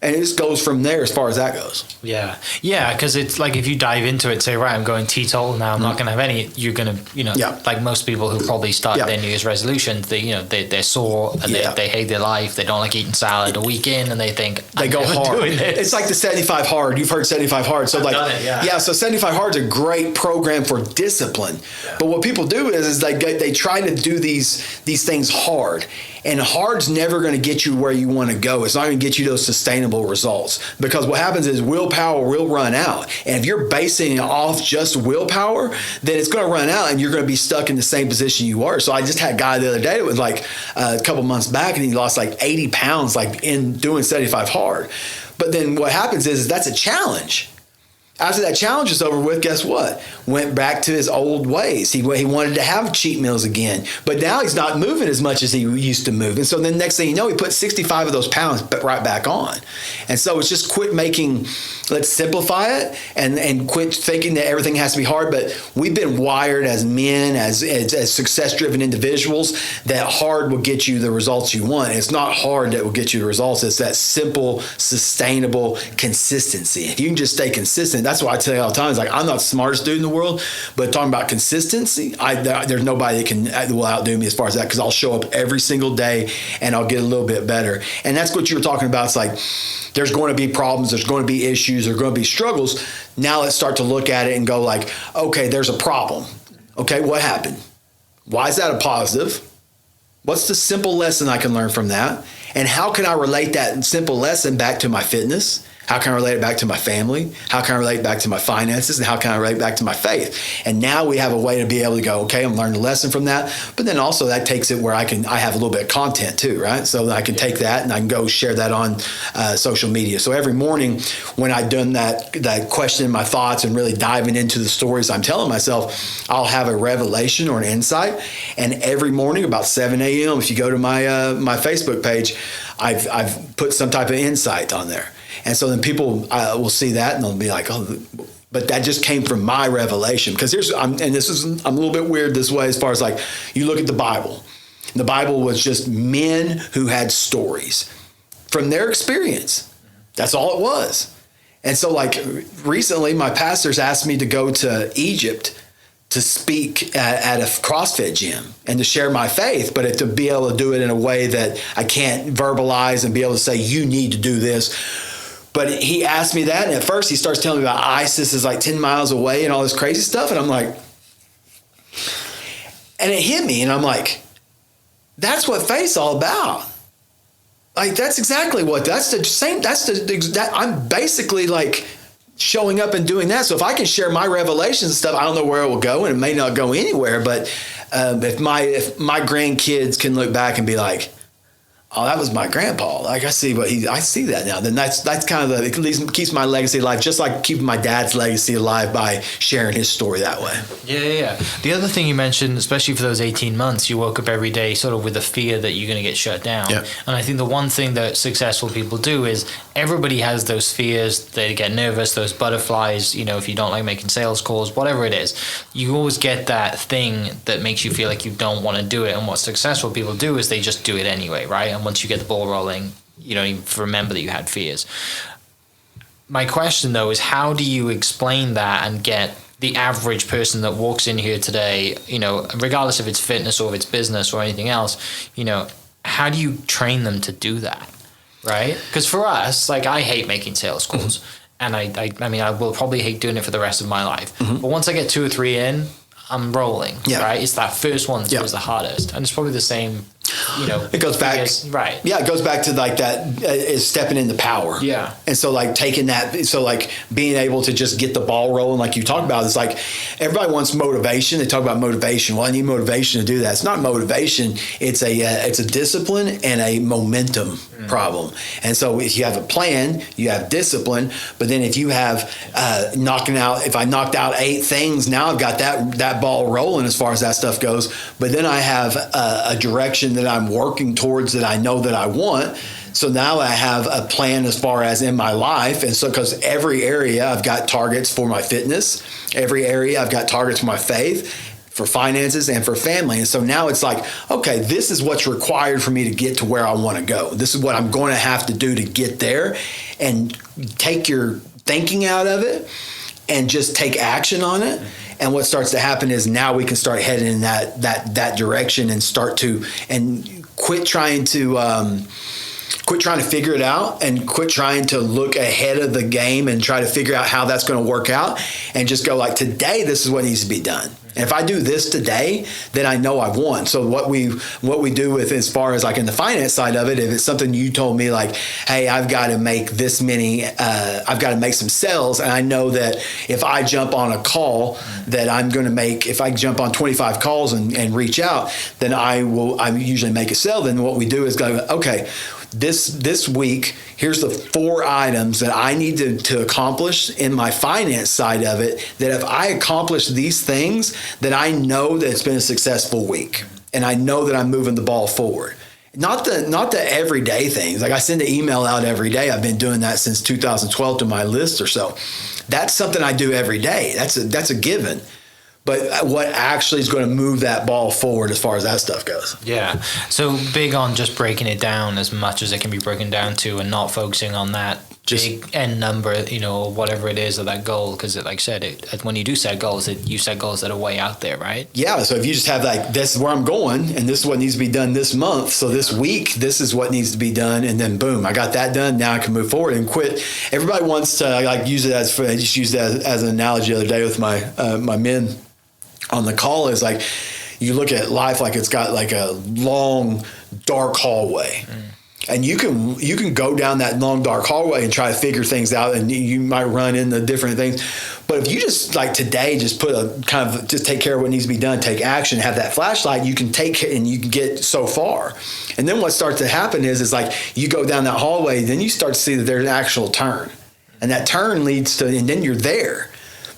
[SPEAKER 3] And it just goes from there as far as that goes.
[SPEAKER 2] Yeah. Yeah, because it's like, if you dive into it, say, right, I'm going teetotal now, I'm not going to have any, you're going to, like most people who probably start their New Year's resolutions, they're sore, and they hate their life, they don't like eating salad a week in, and they think,
[SPEAKER 3] they go hard. It's like the 75 hard. You've heard 75 hard. So I've done it, so 75 hard is a great program for discipline. Yeah. But what people do is they try to do these things hard. And hard's never going to get you where you want to go. It's not going to get you those sustainable results, because what happens is willpower will run out. And if you're basing it off just willpower, then it's going to run out and you're going to be stuck in the same position you are. So I just had a guy the other day that was like a couple months back, and he lost like 80 pounds like in doing 75 hard. But then what happens is that's a challenge. After that challenge is over with, guess what? Went back to his old ways. He wanted to have cheat meals again, but now he's not moving as much as he used to move. And so then next thing you know, he put 65 of those pounds right back on. And so it's just let's simplify it and quit thinking that everything has to be hard. But we've been wired as men, as success-driven individuals, that hard will get you the results you want. It's not hard that will get you the results. It's that simple, sustainable consistency. If you can just stay consistent, that's why I tell you all the time, it's like, I'm not the smartest dude in the world, but talking about consistency, there's nobody that will outdo me as far as that, because I'll show up every single day and I'll get a little bit better. And that's what you were talking about. It's like, there's going to be problems, there's going to be issues, there's going to be struggles. Now let's start to look at it and go like, okay, there's a problem. Okay, what happened? Why is that a positive? What's the simple lesson I can learn from that? And how can I relate that simple lesson back to my fitness? How can I relate it back to my family? How can I relate it back to my finances? And how can I relate it back to my faith? And now we have a way to be able to go, okay, I'm learning a lesson from that. But then also that takes it where I have a little bit of content too, right? So I can take that and I can go share that on social media. So every morning when I've done that questioning my thoughts and really diving into the stories I'm telling myself, I'll have a revelation or an insight. And every morning about 7 a.m., if you go to my Facebook page, I've put some type of insight on there. And so then people will see that and they'll be like, oh, but that just came from my revelation. Because I'm a little bit weird this way as far as like, you look at the Bible. The Bible was just men who had stories from their experience. That's all it was. And so like recently, my pastors asked me to go to Egypt to speak at a CrossFit gym and to share my faith, but to be able to do it in a way that I can't verbalize and be able to say, you need to do this. But he asked me that, and at first he starts telling me about ISIS is like 10 miles away and all this crazy stuff, and I'm like, and it hit me, and I'm like, that's what faith's all about. Like, that's exactly what, I'm basically like showing up and doing that. So if I can share my revelations and stuff, I don't know where it will go, and it may not go anywhere, but if my grandkids can look back and be like, oh, that was my grandpa. Like I see that now. Then that's kind of at least keeps my legacy alive, just like keeping my dad's legacy alive by sharing his story that way.
[SPEAKER 2] Yeah. The other thing you mentioned, especially for those 18 months, you woke up every day sort of with the fear that you're going to get shut down.
[SPEAKER 3] Yep.
[SPEAKER 2] And I think the one thing that successful people do is everybody has those fears. They get nervous, those butterflies, if you don't like making sales calls, whatever it is, you always get that thing that makes you feel like you don't want to do it. And what successful people do is they just do it anyway, right? And once you get the ball rolling, you don't even remember that you had fears. My question, though, is how do you explain that and get the average person that walks in here today, regardless if it's fitness or if it's business or anything else, how do you train them to do that, right? Because for us, like, I hate making sales calls. And I will probably hate doing it for the rest of my life. But once I get 2 or 3 in, I'm rolling, right? It's that first one that's the hardest. And it's probably the same,
[SPEAKER 3] It goes back.
[SPEAKER 2] Right.
[SPEAKER 3] Yeah, it goes back to like that is stepping into power.
[SPEAKER 2] Yeah.
[SPEAKER 3] And so like taking that, so like being able to just get the ball rolling like you talked about, is like everybody wants motivation. They talk about motivation. Well, I need motivation to do that. It's not motivation. It's a discipline and a momentum problem. And so if you have a plan, you have discipline, but then if you have if I knocked out 8 things, now I've got that ball rolling as far as that stuff goes. But then I have a direction that I'm working towards that I know that I want. So now I have a plan as far as in my life. And so, because every area I've got targets for my fitness, every area I've got targets for my faith, for finances, and for family. And so now it's like, okay, this is what's required for me to get to where I want to go. This is what I'm going to have to do to get there, and take your thinking out of it and just take action on it. And what starts to happen is now we can start heading in that direction and start to, and quit trying to figure it out, and quit trying to look ahead of the game and try to figure out how that's going to work out, and just go like, today, this is what needs to be done. And if I do this today, then I know I've won. So what we do with, as far as like in the finance side of it, if it's something you told me like, hey, I've got to make this many, I've got to make some sales, and I know that if I jump on a call that I'm going to make, if I jump on 25 calls and reach out, then I usually make a sale. Then what we do is go, okay, this week, here's the 4 items that I need to accomplish in my finance side of it, that if I accomplish these things, then I know that it's been a successful week, and I know that I'm moving the ball forward. Not the everyday things. Like I send an email out every day. I've been doing that since 2012 to my list or so. That's something I do every day. That's a given. But what actually is going to move that ball forward as far as that stuff goes? Yeah.
[SPEAKER 2] So big on just breaking it down as much as it can be broken down to, and not focusing on that big end number, or whatever it is of that goal. Because like I said, when you do set goals, you set goals that are way out there, right?
[SPEAKER 3] Yeah. So if you just have like, this is where I'm going, and this is what needs to be done this month. So this week, this is what needs to be done. And then boom, I got that done. Now I can move forward and quit. Everybody wants to like use it I just used that as an analogy the other day with my men on the call. Is like, you look at life like it's got like a long dark hallway, And you can go down that long, dark hallway and try to figure things out, and you might run into different things. But if you just like today, just put a kind of just take care of what needs to be done, take action, have that flashlight, you can take and you can get so far. And then what starts to happen is like you go down that hallway, then you start to see that there's an actual turn, and that turn leads to, and then you're there.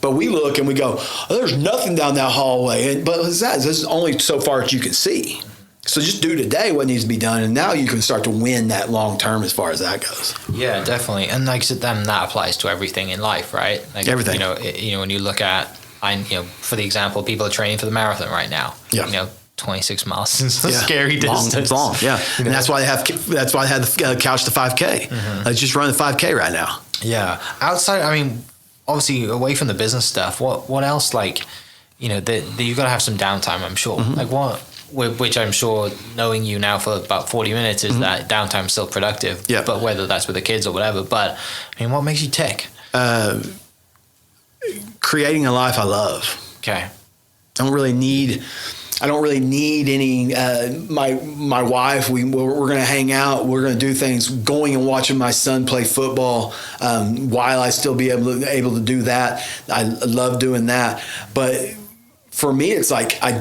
[SPEAKER 3] But we look and we go, oh, there's nothing down that hallway. But what's that? This is only so far as you can see. So just do today what needs to be done, and now you can start to win that long term as far as that goes.
[SPEAKER 2] Yeah, definitely. And like I said, then that applies to everything in life, right? Like,
[SPEAKER 3] everything.
[SPEAKER 2] You know, when you look at, for the example, people are training for the marathon right now.
[SPEAKER 3] Yeah.
[SPEAKER 2] 26 miles is a scary distance.
[SPEAKER 3] Long, yeah. And that's why they have the couch to 5K. Let's just run the 5K right now.
[SPEAKER 2] Yeah. Outside, obviously away from the business stuff, what else, like, you've got to have some downtime, I'm sure. Like what? Which I'm sure, knowing you now for about 40 minutes, is that downtime still productive.
[SPEAKER 3] Yeah.
[SPEAKER 2] But whether that's with the kids or whatever. But what makes you tick?
[SPEAKER 3] Creating a life I love.
[SPEAKER 2] Okay.
[SPEAKER 3] I don't really need any. My wife. We're going to hang out. We're going to do things. Going and watching my son play football. While I still be able to do that, I love doing that. But for me, it's like I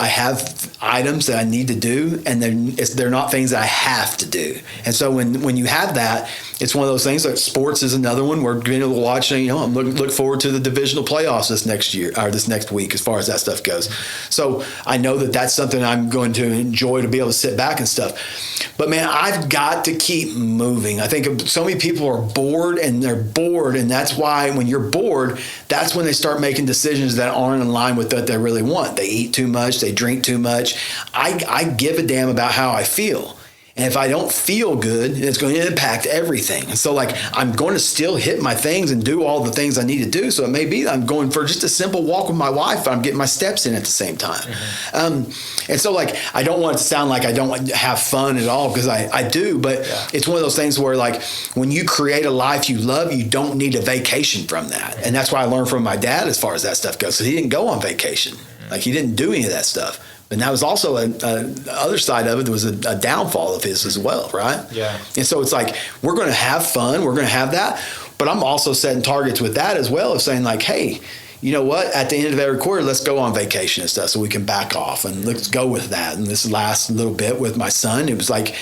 [SPEAKER 3] have items that I need to do, and they're not things that I have to do. And so when you have that, it's one of those things. Like sports is another one. We're going to watch. I'm look forward to the divisional playoffs this next year or this next week, as far as that stuff goes. So I know that that's something I'm going to enjoy, to be able to sit back and stuff. But man, I've got to keep moving. I think so many people are bored, and that's why when you're bored, that's when they start making decisions that aren't in line with what they really want. They eat too much, they drink too much. I give a damn about how I feel. And if I don't feel good, it's going to impact everything. And so like, I'm going to still hit my things and do all the things I need to do. So it may be I'm going for just a simple walk with my wife, but I'm getting my steps in at the same time. And so like, I don't want it to sound like I don't have fun at all, because I do, but it's one of those things where like, when you create a life you love, you don't need a vacation from that. And that's what I learned from my dad as far as that stuff goes. So he didn't go on vacation. Like, he didn't do any of that stuff. And that was also the other side of it. There was a downfall of his as well, right?
[SPEAKER 2] Yeah.
[SPEAKER 3] And so it's like, we're going to have fun. We're going to have that. But I'm also setting targets with that as well, of saying like, hey, you know what? At the end of every quarter, let's go on vacation and stuff so we can back off, and let's go with that. And this last little bit with my son, it was like,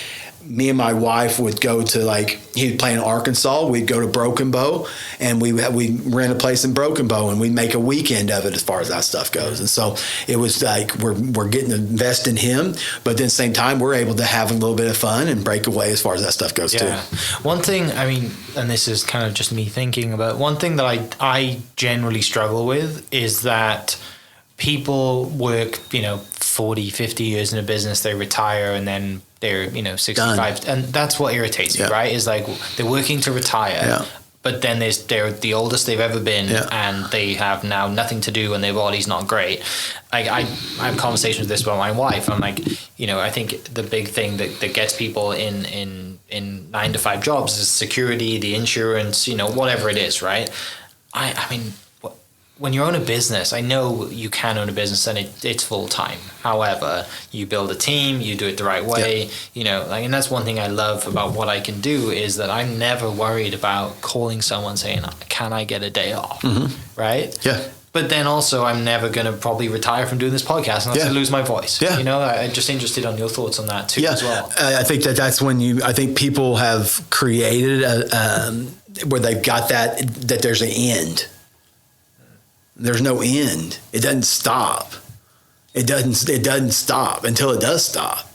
[SPEAKER 3] me and my wife would go to, like, he'd play in Arkansas. We'd go to Broken Bow, and we rent a place in Broken Bow, and we'd make a weekend of it as far as that stuff goes. And so it was like, we're getting to invest in him, but at the same time, we're able to have a little bit of fun and break away as far as that stuff goes too.
[SPEAKER 2] One thing, and this is kind of just me thinking about, one thing that I generally struggle with is that people work, 40, 50 years in a business, they retire, and then they're 65, done. And that's what irritates me, right? Is like, they're working to retire, but then they're the oldest they've ever been, and they have now nothing to do, and their body's not great. I have conversations with this about my wife. I'm like, I think the big thing that gets people in 9 to 5 jobs is security, the insurance, whatever it is, right? I mean, when you own a business, I know you can own a business and it's full time. However, you build a team, you do it the right way, and that's one thing I love about what I can do, is that I'm never worried about calling someone saying, can I get a day off? Right? Yeah. But then also, I'm never going to probably retire from doing this podcast unless I lose my voice. Yeah. I'm just interested on your thoughts on that too as well.
[SPEAKER 3] I think that's when I think people have created where they've got that there's an end. There's no end. It doesn't stop. It doesn't stop until it does stop.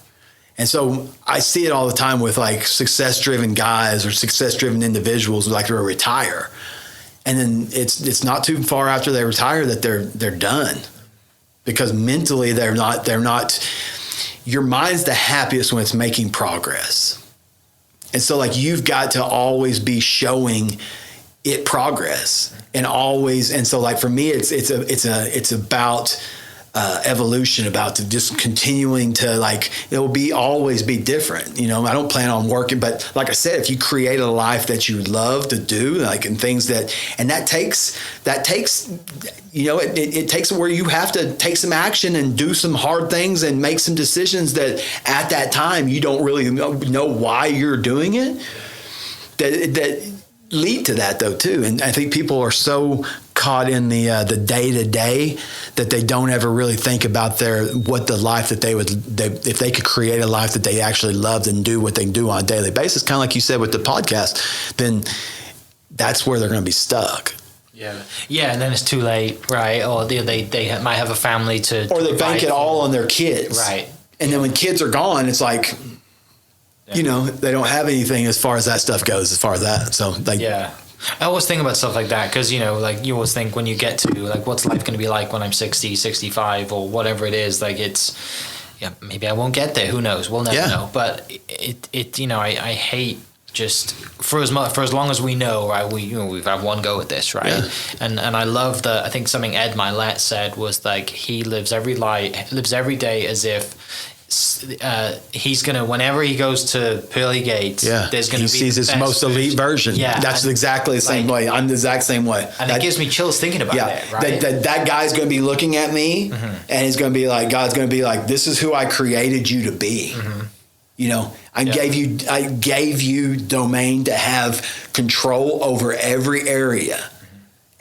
[SPEAKER 3] And so I see it all the time with like success-driven guys or success-driven individuals who like to retire. And then it's not too far after they retire that they're done. Because mentally they're not your mind's the happiest when it's making progress. And so like, you've got to always be showing it progress, and always. And so like, for me, it's about evolution about just continuing to like, it will be always be different. You know, I don't plan on working, but like I said, if you create a life that you love to do, like, and things that takes, you know, it takes where you have to take some action and do some hard things and make some decisions that at that time you don't really know why you're doing it, that lead to that though too. And I think people are so caught in the day-to-day that they don't ever really think about what the life that if they could create a life that they actually loved and do what they do on a daily basis, kind of like you said with the podcast, then that's where they're going to be stuck.
[SPEAKER 2] Yeah, and then it's too late, right? Or they might have a family
[SPEAKER 3] or they bank it all on their kids,
[SPEAKER 2] right?
[SPEAKER 3] And then when kids are gone, it's like, you know, they don't have anything as far as that stuff goes, as far as that. So
[SPEAKER 2] I always think about stuff like that because, you know, like you always think when you get to like, what's life going to be like when I'm 60, 65 or whatever it is, like maybe I won't get there. Who knows? We'll never know. But it you know, I hate just for as long as we know, right? We've had one go at this, right? Yeah. And I love I think something Ed Milet said was like, he lives every day as if he's gonna, whenever he goes to pearly gates, there's gonna be, he
[SPEAKER 3] sees his most elite version. That's exactly the same way. I'm the exact same way,
[SPEAKER 2] and it gives me chills thinking about that. Right,
[SPEAKER 3] that guy's gonna be looking at me, and he's gonna be like, God's gonna be like, this is who I created you to be. You know, I gave you domain to have control over every area,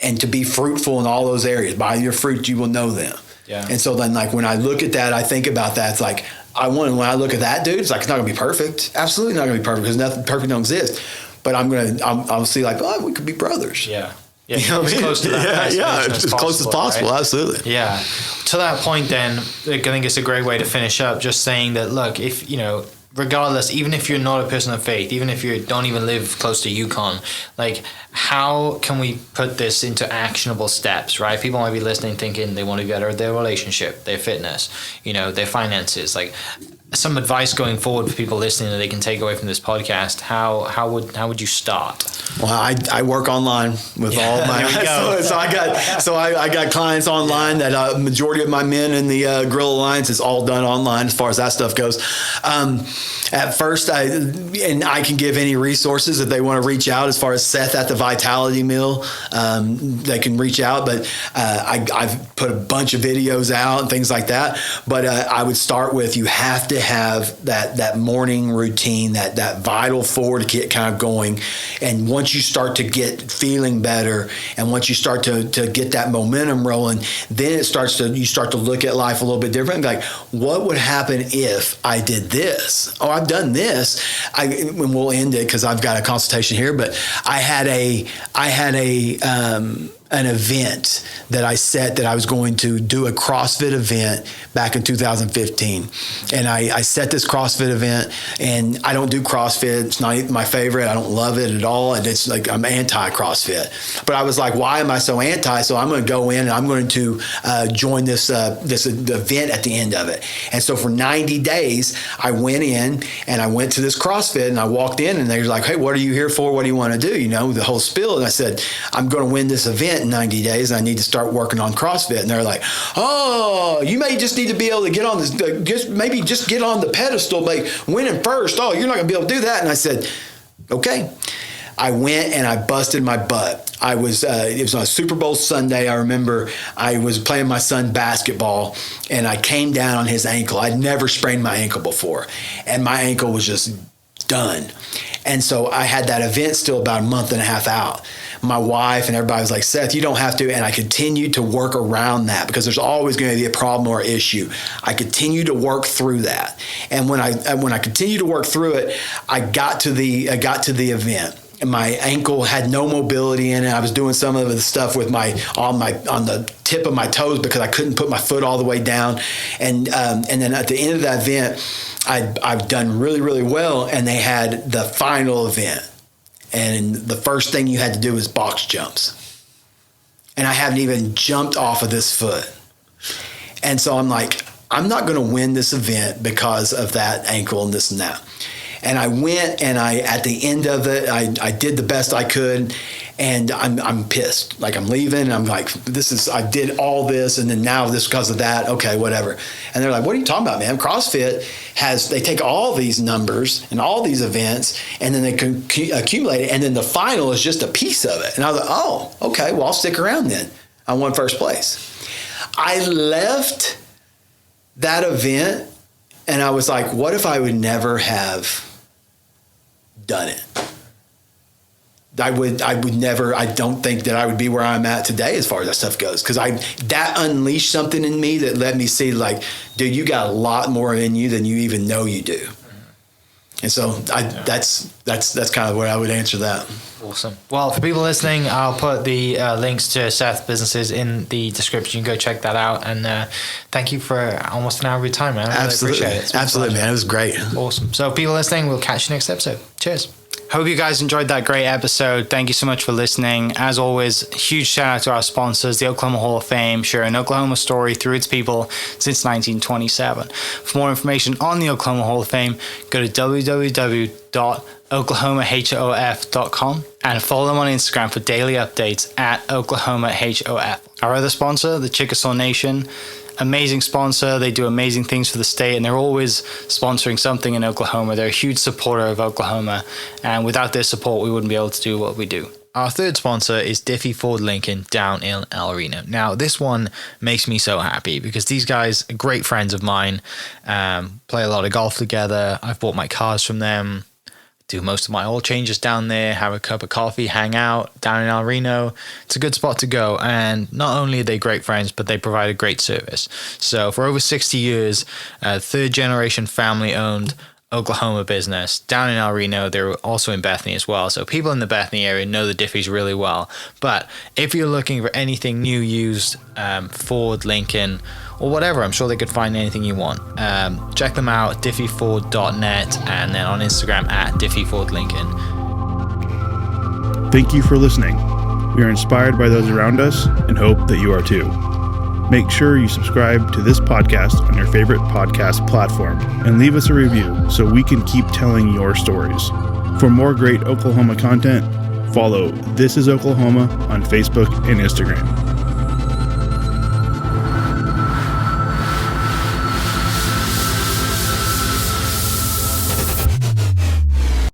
[SPEAKER 3] and to be fruitful in all those areas. By your fruit you will know them. And so then, like, when I look at that, I think about that. It's like, when I look at that dude, it's like, it's not gonna be perfect. Absolutely not gonna be perfect, because nothing perfect don't exist. But I'll see like, oh, we could be brothers. You know what I mean?
[SPEAKER 2] Close to that.
[SPEAKER 3] As close as possible. Right? Absolutely.
[SPEAKER 2] Yeah. To that point, then, I think it's a great way to finish up. Just saying that, look, if you know, regardless, even if you're not a person of faith, even if you don't even live close to Yukon, like, how can we put this into actionable steps, right? People might be listening thinking they want to better their relationship, their fitness, you know, their finances. Like, some advice going forward for people listening that they can take away from this podcast. How would you start?
[SPEAKER 3] Well, I work online with all my I got clients online that majority of my men in the Grill Alliance is all done online as far as that stuff goes. At first, I can give any resources if they want to reach out. As far as Seth at the Vitality Mill, they can reach out. But I've put a bunch of videos out and things like that. But I would start with, you have to have that morning routine, that vital four to get kind of going. And once you start to get feeling better, and once you start to get that momentum rolling, then you start to look at life a little bit different. Like, what would happen if I did this? Oh, I've done this. And we'll end it because I've got a consultation here. But I had an event that I set, that I was going to do a CrossFit event back in 2015. And I set this CrossFit event, and I don't do CrossFit. It's not my favorite. I don't love it at all. And it's like, I'm anti-CrossFit. But I was like, why am I so anti? So I'm going to go in and I'm going to join this event at the end of it. And so for 90 days, I went in and I went to this CrossFit, and I walked in and they were like, hey, what are you here for? What do you want to do? You know, the whole spiel. And I said, I'm going to win this event in 90 days, and I need to start working on CrossFit. And they're like, oh, you may just need to be able to get on this, just get on the pedestal, like winning first. Oh, you're not going to be able to do that. And I said, okay. I went and I busted my butt. It was on a Super Bowl Sunday. I remember I was playing my son basketball, and I came down on his ankle. I'd never sprained my ankle before, and my ankle was just done. And so I had that event still about a month and a half out. My wife and everybody was like, Seth, you don't have to. And I continued to work around that, because there's always going to be a problem or issue. I continued to work through that. And when I continued to work through it, I got to the event. And my ankle had no mobility in it. I was doing some of the stuff with on the tip of my toes, because I couldn't put my foot all the way down. And then at the end of that event, I've done really, really well. And they had the final event. And the first thing you had to do was box jumps. And I haven't even jumped off of this foot. And so I'm like, I'm not going to win this event because of that ankle and this and that. And I went, and at the end of it, I did the best I could. and I'm pissed. Like I'm leaving, and I'm like, I did all this, and then now this because of that. Okay, whatever. And they're like, what are you talking about, man? CrossFit they take all these numbers and all these events, and then they can accumulate it, and then the final is just a piece of it. And I was like, oh, okay, well, I'll stick around then. I won first place. I left that event, and I was like, what if I would never have done it? I don't think that I would be where I'm at today as far as that stuff goes, because that unleashed something in me that let me see, like, dude, you got a lot more in you than you even know you do. And so that's kind of where I would answer that.
[SPEAKER 2] Awesome. Well, for people listening, I'll put the links to Seth's businesses in the description. You can go check that out. And thank you for almost an hour of your time, man. I really appreciate it.
[SPEAKER 3] Absolutely, man. It was great.
[SPEAKER 2] Awesome. So people listening, we'll catch you next episode. Cheers. Hope you guys enjoyed that great episode. Thank you so much for listening. As always, huge shout out to our sponsors, the Oklahoma Hall of Fame, sharing Oklahoma story through its people since 1927. For more information on the Oklahoma Hall of Fame, go to www.oklahomahof.com and follow them on Instagram for daily updates at oklahomahof. Our other sponsor, the Chickasaw Nation, amazing sponsor. They do amazing things for the state, and they're always sponsoring something in Oklahoma. They're a huge supporter of Oklahoma, and without their support, we wouldn't be able to do what we do. Our third sponsor is Diffie Ford Lincoln down in El Reno. Now, this one makes me so happy because these guys are great friends of mine, play a lot of golf together. I've bought my cars from them, do most of my oil changes down there, have a cup of coffee, hang out down in El Reno. It's a good spot to go. And not only are they great friends, but they provide a great service. So for over 60 years, third generation family owned Oklahoma business down in El Reno. They're also in Bethany as well. So people in the Bethany area know the Diffies really well. But if you're looking for anything new, used, Ford, Lincoln, or whatever, I'm sure they could find anything you want. Check them out, diffieford.net, and then on Instagram at diffiefordlincoln.
[SPEAKER 1] Thank you for listening. We are inspired by those around us and hope that you are too. Make sure you subscribe to this podcast on your favorite podcast platform and leave us a review so we can keep telling your stories. For more great Oklahoma content, follow This Is Oklahoma on Facebook and Instagram.